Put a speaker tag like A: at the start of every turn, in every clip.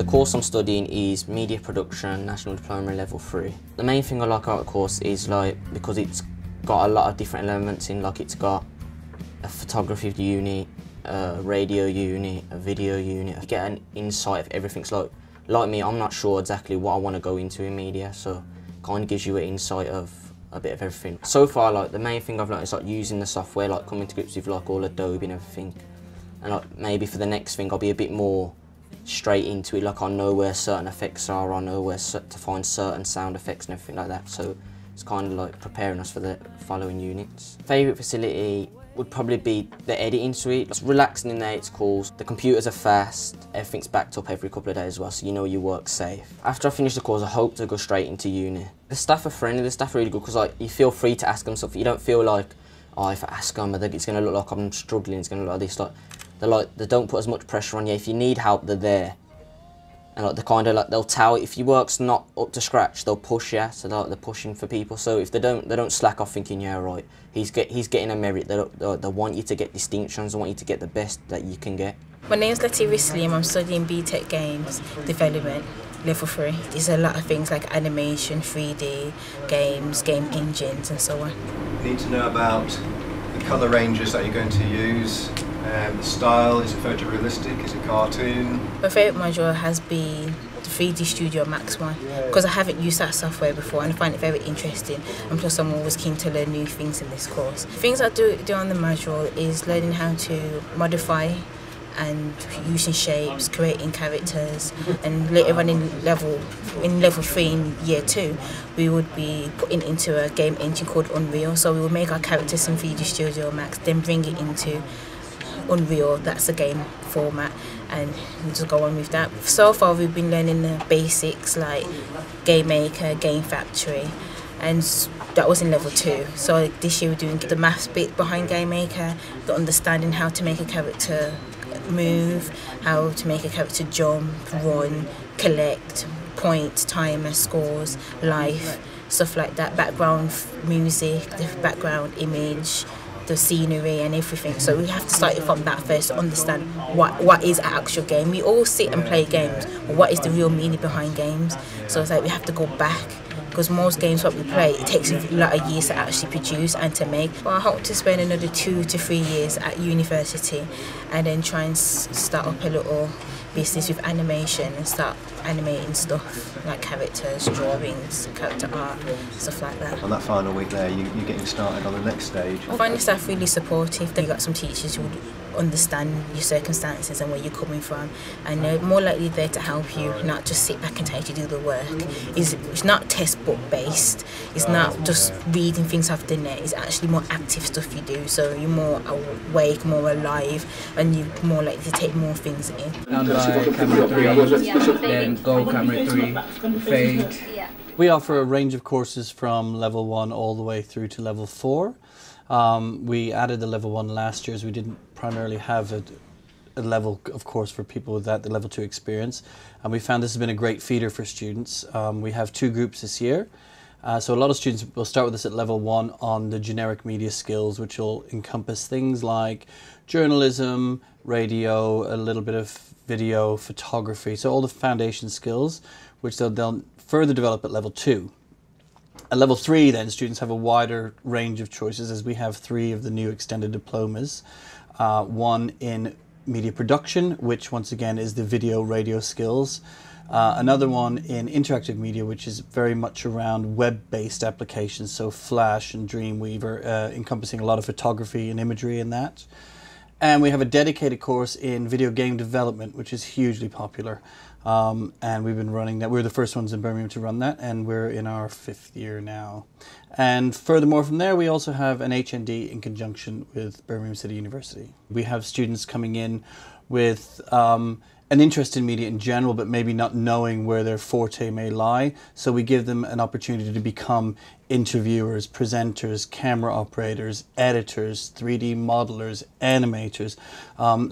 A: course I'm studying is Media Production, National Diploma Level 3. The main thing I like about the course is because it's got a lot of different elements in, it's got a photography unit, a radio unit, a video unit. You get an insight of everything. So like me, I'm not sure exactly what I want to go into in media, so it kind of gives you an insight of a bit of everything. So far, the main thing I've learned is using the software, coming to grips with all Adobe and everything. And maybe for the next thing I'll be a bit more straight into it, I know where certain effects are, I know where to find certain sound effects and everything like that, so it's kind of preparing us for the following units. Favourite facility would probably be the editing suite. It's relaxing in there, it's cool, the computers are fast, everything's backed up every couple of days as well, so you know your work's safe. After I finish the course I hope to go straight into uni. The staff are friendly, the staff are really good because you feel free to ask them stuff. You don't feel oh, if I ask them it's going to look like I'm struggling, it's going to look like this. They don't put as much pressure on you. If you need help, they're there. And they'll tell if your work's not up to scratch, they'll push you. So they're pushing for people. So if they don't slack off thinking, yeah, right, he's getting a merit. They want you to get distinctions. They want you to get the best that you can get.
B: My name's Latifah Slim. I'm studying BTEC Games Development Level 3. There's a lot of things like animation, 3D, games, game engines, and so on.
C: You need to know about the colour ranges that you're going to use. The style, is it photorealistic, is it cartoon?
B: My favourite module has been the 3D Studio Max one because I haven't used that software before and I find it very interesting, and plus I'm always keen to learn new things in this course. Things I do on the module is learning how to modify and using shapes, creating characters, and later on in level 3 in year 2 we would be putting into a game engine called Unreal, so we would make our characters in 3D Studio Max, then bring it into Unreal, that's the game format, and we'll just go on with that. So far we've been learning the basics like Game Maker, Game Factory, and that was in level 2. So this year we're doing the maths bit behind Game Maker, the understanding how to make a character move, how to make a character jump, run, collect, points, timer, scores, life, stuff like that, background music, the background image, the scenery and everything. So we have to start it from that first to understand what is an actual game. We all sit and play games, but what is the real meaning behind games? So it's we have to go back, because most games what we play, it takes a lot of years to actually produce and to make. But I hope to spend another 2 to 3 years at university and then try and start up a little business with animation and start animating stuff like characters, drawings, character art, stuff like that.
C: On that final week there, you're getting started on the next stage.
B: I find the staff really supportive. They've got some teachers who would understand your circumstances and where you're coming from, and they're more likely there to help you, not just sit back and tell you to do the work. It's not textbook based, it's not just reading things off the net, it's actually more active stuff you do, so you're more awake, more alive, and you're more likely to take more things in.
D: Down by camera 3, then go camera 3, fade.
E: We offer a range of courses from level 1 all the way through to level 4. We added the level 1 last year as we didn't primarily have a level of course for people with the level 2 experience, and we found this has been a great feeder for students. We have 2 groups this year, so a lot of students will start with us at level 1 on the generic media skills, which will encompass things like journalism, radio, a little bit of video, photography, so all the foundation skills which they'll further develop at level 2. At level 3 then, students have a wider range of choices, as we have 3 of the new extended diplomas. One in media production, which once again is the video radio skills. Another one in interactive media, which is very much around web-based applications, so Flash and Dreamweaver, encompassing a lot of photography and imagery in that. And we have a dedicated course in video game development, which is hugely popular. And we've been running that. We're the first ones in Birmingham to run that, and we're in our 5th year now. And furthermore from there, we also have an HND in conjunction with Birmingham City University. We have students coming in with an interest in media in general, but maybe not knowing where their forte may lie. So we give them an opportunity to become interviewers, presenters, camera operators, editors, 3D modelers, animators.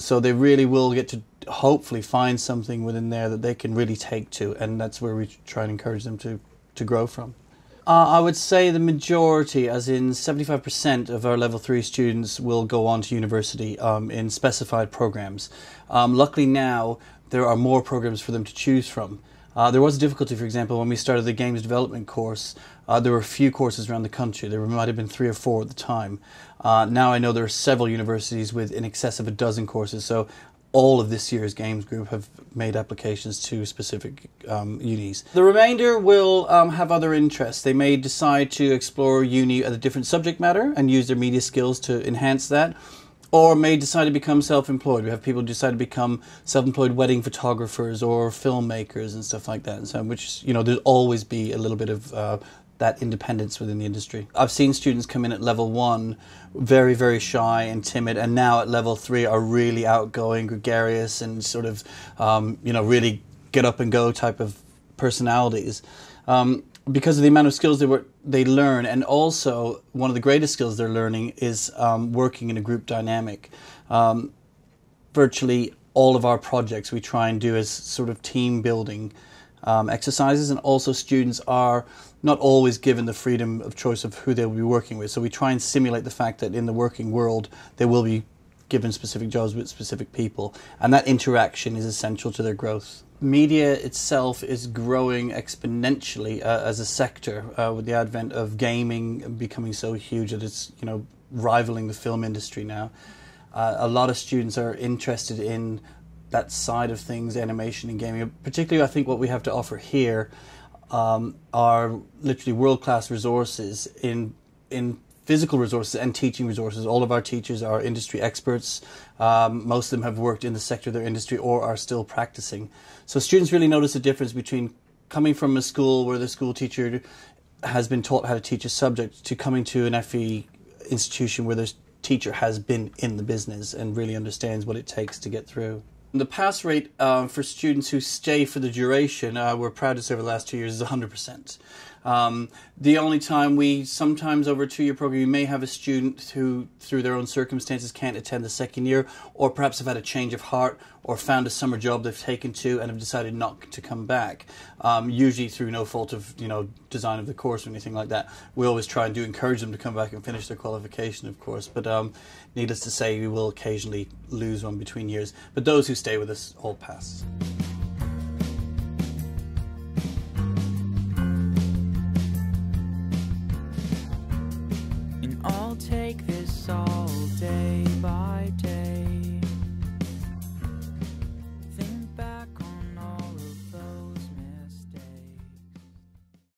E: So they really will get to hopefully find something within there that they can really take to, and that's where we try and encourage them to grow from. I would say the majority, as in 75% of our level 3 students will go on to university in specified programs. Luckily now there are more programs for them to choose from. There was a difficulty, for example, when we started the games development course. There were a few courses around the country. There might have been 3 or 4 at the time. Now I know there are several universities with in excess of a dozen courses. So all of this year's games group have made applications to specific unis. The remainder will have other interests. They may decide to explore uni at a different subject matter and use their media skills to enhance that, or may decide to become self-employed. We have people who decide to become self-employed wedding photographers or filmmakers and stuff like that. And so, which, you know, there'll always be a little bit of that independence within the industry. I've seen students come in at level 1 very, very shy and timid, and now at level 3 are really outgoing, gregarious, and sort of, you know, really get up and go type of personalities. Because of the amount of skills they learn, and also one of the greatest skills they're learning is working in a group dynamic. Virtually all of our projects we try and do as sort of team building exercises, and also students are not always given the freedom of choice of who they'll be working with. So we try and simulate the fact that in the working world they will be given specific jobs with specific people, and that interaction is essential to their growth. Media itself is growing exponentially as a sector with the advent of gaming becoming so huge that it's, you know, rivaling the film industry now. A lot of students are interested in that side of things, animation and gaming. Particularly, I think what we have to offer here are literally world-class resources in physical resources and teaching resources. All of our teachers are industry experts. Most of them have worked in the sector of their industry or are still practicing. So students really notice the difference between coming from a school where the school teacher has been taught how to teach a subject to coming to an FE institution where the teacher has been in the business and really understands what it takes to get through. The pass rate for students who stay for the duration, we're proud to say over the last 2 years, is 100%. The only time sometimes over a 2-year program, you may have a student who, through their own circumstances, can't attend the second year, or perhaps have had a change of heart, or found a summer job they've taken to and have decided not to come back. Usually through no fault of, you know, design of the course or anything like that. We always try and do encourage them to come back and finish their qualification, of course. But needless to say, we will occasionally lose one between years. But those who stay with us all pass.